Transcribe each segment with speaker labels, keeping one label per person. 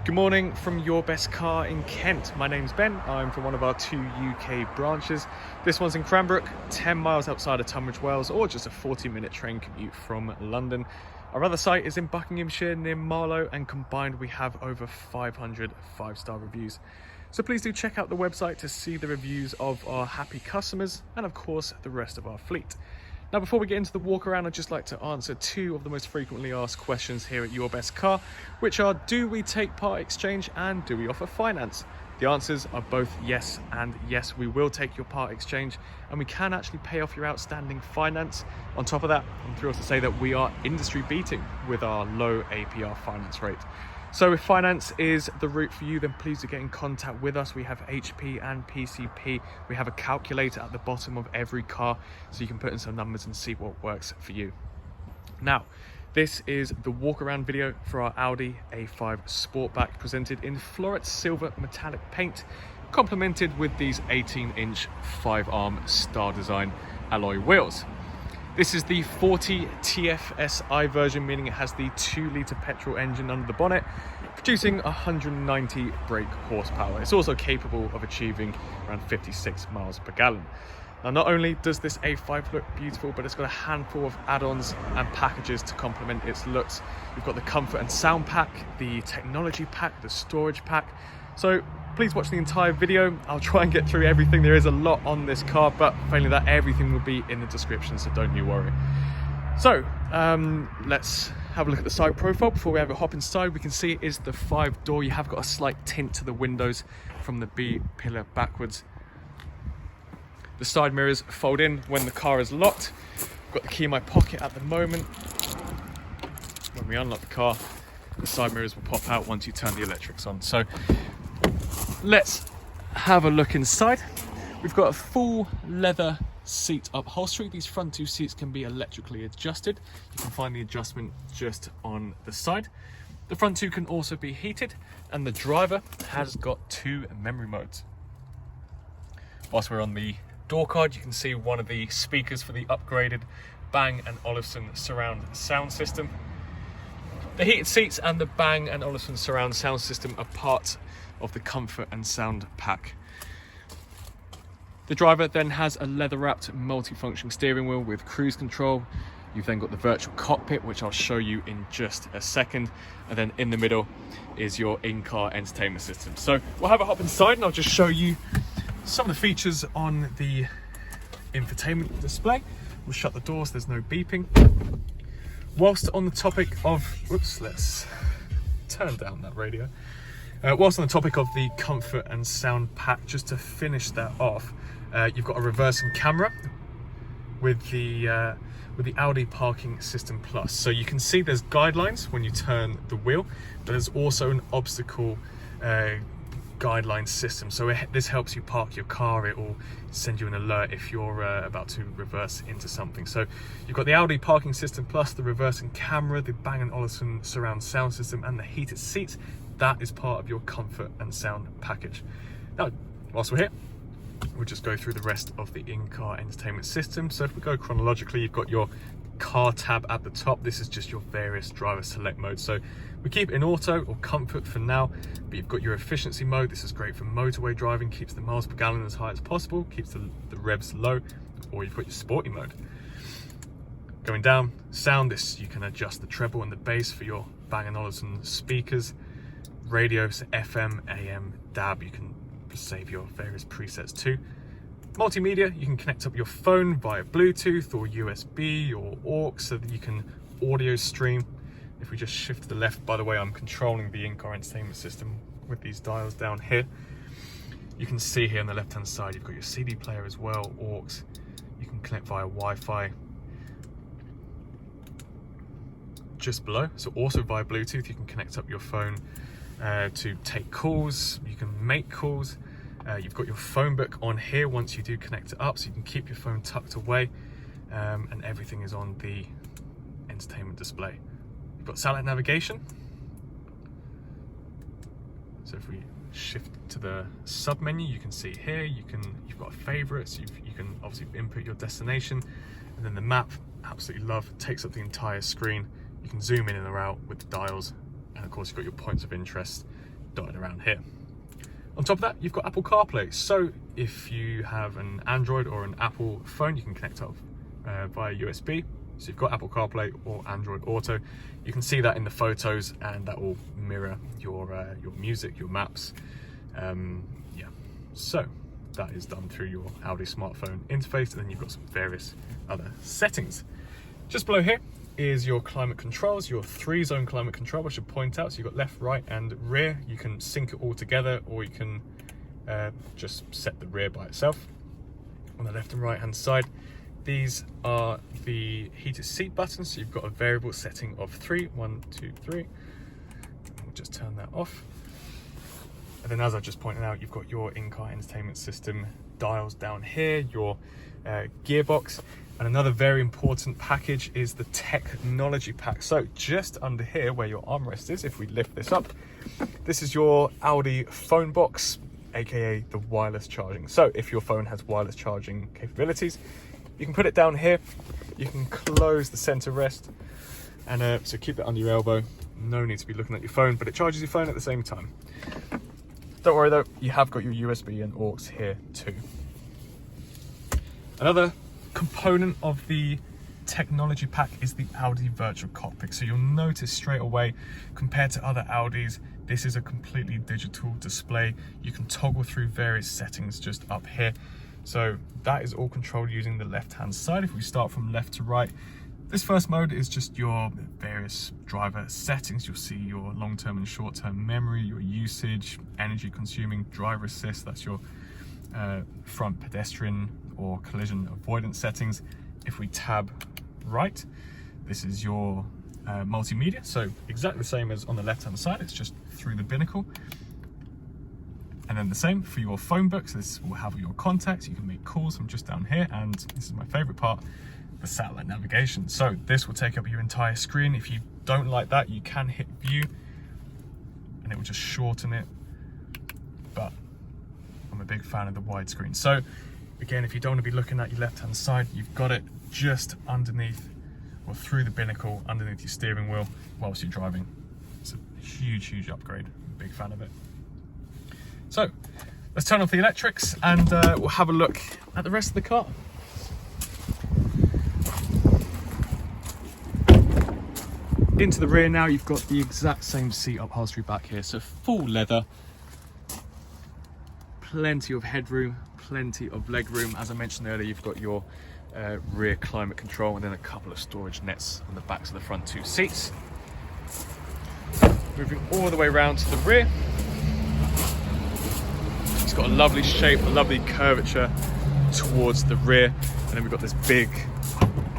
Speaker 1: Good morning from Your Best Car in Kent. My name's Ben. I'm from one of our 2 UK branches. This one's in Cranbrook, 10 miles outside of Tunbridge Wells, or just a 40-minute train commute from London. Our other site is in Buckinghamshire near Marlow, and combined we have over 500 5-star reviews. So please do check out the website to see the reviews of our happy customers and of course the rest of our fleet. Now, before we get into the walk around, I'd just like to answer 2 of the most frequently asked questions here at Your Best Car, which are: do we take part exchange and do we offer finance? The answers are both yes and yes. We will take your part exchange and we can actually pay off your outstanding finance. On top of that, I'm thrilled to say that we are industry beating with our low APR finance rate. So if finance is the route for you, then please do get in contact with us. We have HP and PCP. We have a calculator at the bottom of every car, so you can put in some numbers and see what works for you. Now, this is the walk around video for our Audi A5 Sportback, presented in floret silver metallic paint, complemented with these 18-inch 5-arm star design alloy wheels. This is the 40 TFSI version, meaning it has the 2-litre petrol engine under the bonnet, producing 190 brake horsepower. It's also capable of achieving around 56 miles per gallon. Now, not only does this A5 look beautiful, but it's got a handful of add-ons and packages to complement its looks. We've got the comfort and sound pack, the technology pack, the storage pack. So please watch the entire video. I'll try and get through everything. There is a lot on this car, but failing that, everything will be in the description, so don't you worry. So let's have a look at the side profile before we have a hop inside. We can see it is the 5-door. You have got a slight tint to the windows from the B pillar backwards. The side mirrors fold in when the car is locked. I've got the key in my pocket at the moment. When we unlock the car, the side mirrors will pop out once you turn the electrics on. So let's have a look inside. We've got a full leather seat upholstery. These front 2 seats can be electrically adjusted. You can find the adjustment just on the side. The front 2 can also be heated, and the driver has got 2 memory modes. Whilst we're on the door card, you can see one of the speakers for the upgraded Bang & Olufsen surround sound system. The heated seats and the Bang & Olufsen surround sound system are part of the comfort and sound pack. The driver then has a leather-wrapped multi-function steering wheel with cruise control. You've then got the virtual cockpit, which I'll show you in just a second. And then in the middle is your in-car entertainment system. So we'll have a hop inside and I'll just show you some of the features on the infotainment display. We'll shut the doors, there's no beeping. Whilst on the topic of, let's turn down that radio. Whilst on the topic of the comfort and sound pack, just to finish that off, you've got a reversing camera with the Audi Parking System Plus. So you can see there's guidelines when you turn the wheel, but there's also an obstacle guideline system. So this helps you park your car. It will send you an alert if you're about to reverse into something. So you've got the Audi Parking System Plus, the reversing camera, the Bang & Olufsen surround sound system, and the heated seats. That is part of your comfort and sound package. Now, whilst we're here, we'll just go through the rest of the in-car entertainment system. So if we go chronologically, you've got your car tab at the top. This is just your various driver select modes. So we keep it in auto or comfort for now, but you've got your efficiency mode. This is great for motorway driving, keeps the miles per gallon as high as possible, keeps the revs low. Or you've got your sporty mode. Going down, sound, this you can adjust the treble and the bass for your Bang & Olufsen speakers. Radios, FM, AM, DAB, you can save your various presets too. Multimedia, you can connect up your phone via Bluetooth or USB or aux so that you can audio stream. If we just shift to the left, by the way, I'm controlling the in-car entertainment system with these dials down here. You can see here on the left-hand side, you've got your CD player as well, aux. You can connect via Wi-Fi. Just below, so also via Bluetooth, you can connect up your phone to take calls, you can make calls. You've got your phone book on here once you do connect it up, so you can keep your phone tucked away, and everything is on the entertainment display. You've got satellite navigation. So if we shift to the sub menu, you can see here, you've got favorites, you can obviously input your destination, and then the map, absolutely love, takes up the entire screen. You can zoom in and out with the dials, and of course you've got your points of interest. dotted around here. On top of that, you've got Apple CarPlay. So if you have an Android or an Apple phone, you can connect up via USB. So you've got Apple CarPlay or Android Auto. You can see that in the photos, and that will mirror your music, your maps. Yeah, so that is done through your Audi smartphone interface, and then you've got some various other settings. Just below here is your climate controls, your 3-zone climate control, I should point out. So you've got left, right, and rear. You can sync it all together, or you can just set the rear by itself. On the left and right hand side, these are the heated seat buttons. So you've got a variable setting of 3, 1, 2, 3. We'll just turn that off. And then, as I just pointed out, you've got your in-car entertainment system dials down here, your gearbox. And another very important package is the technology pack. So just under here where your armrest is, if we lift this up, this is your Audi phone box, aka the wireless charging. So if your phone has wireless charging capabilities, you can put it down here. You can close the center rest, and so keep it under your elbow. No need to be looking at your phone, but it charges your phone at the same time. Don't worry though, you have got your USB and aux here too. Another component of the technology pack is the Audi virtual cockpit. So you'll notice straight away, compared to other Audis, this is a completely digital display. You can toggle through various settings just up here. So that is all controlled using the left hand side. If we start from left to right, this first mode is just your various driver settings. You'll see your long-term and short-term memory, your usage, energy consuming, driver assist, that's your front pedestrian or collision avoidance settings. If we tab right, this is your multimedia. So exactly the same as on the left hand side, it's just through the binnacle. And then the same for your phone book. So this will have your contacts. You can make calls from just down here. And this is my favorite part, the satellite navigation. So this will take up your entire screen. If you don't like that, you can hit view and it will just shorten it. But I'm a big fan of the widescreen. So again, if you don't want to be looking at your left-hand side, you've got it just underneath or through the binnacle, underneath your steering wheel whilst you're driving. It's a huge, huge upgrade. I'm a big fan of it. So let's turn off the electrics and we'll have a look at the rest of the car. Into the rear now, you've got the exact same seat upholstery back here. So full leather, plenty of headroom, plenty of leg room. As I mentioned earlier, you've got your rear climate control and then a couple of storage nets on the backs of the front 2 seats. Moving all the way around to the rear. It's got a lovely shape, a lovely curvature towards the rear. And then we've got this big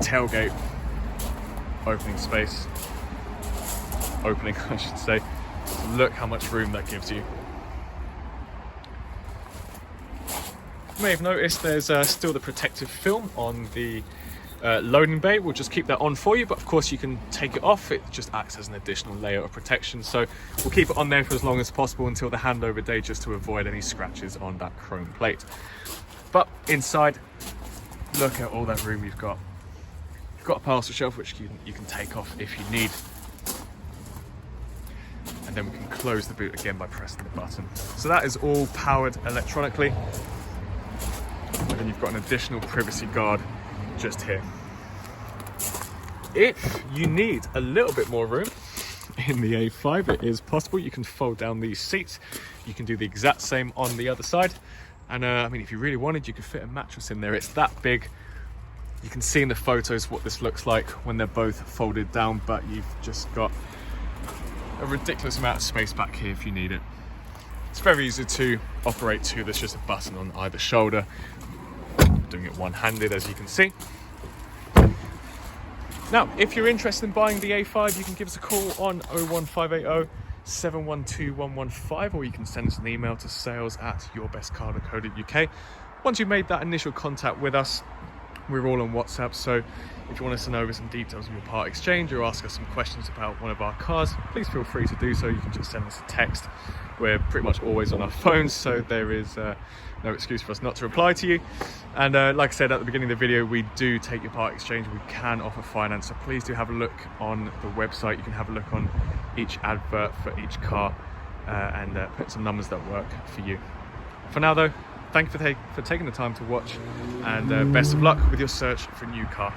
Speaker 1: tailgate opening space. Opening, I should say. So look how much room that gives you. You may have noticed there's still the protective film on the loading bay. We'll just keep that on for you, but of course you can take it off. It just acts as an additional layer of protection. So we'll keep it on there for as long as possible until the handover day, just to avoid any scratches on that chrome plate. But inside, look at all that room you've got. You've got a parcel shelf which you can take off if you need. And then we can close the boot again by pressing the button. So that is all powered electronically. And then you've got an additional privacy guard just here. If you need a little bit more room in the A5, it is possible. You can fold down these seats. You can do the exact same on the other side. And I mean, if you really wanted, you could fit a mattress in there. It's that big. You can see in the photos what this looks like when they're both folded down, but you've just got a ridiculous amount of space back here if you need it. It's very easy to operate too. There's just a button on either shoulder. I'm doing it one-handed, as you can see. Now, if you're interested in buying the A5, you can give us a call on 01580 712 115, or you can send us an email to sales@yourbestcar.co.uk. Once you've made that initial contact with us, we're all on WhatsApp, so if you want us to know over some details of your part exchange or ask us some questions about one of our cars, please feel free to do so. You can just send us a text. We're pretty much always on our phones, so there is no excuse for us not to reply to you. And like I said at the beginning of the video, we do take your part exchange. We can offer finance, so please do have a look on the website. You can have a look on each advert for each car and put some numbers that work for you. For now though, thank you for taking the time to watch, and best of luck with your search for a new car.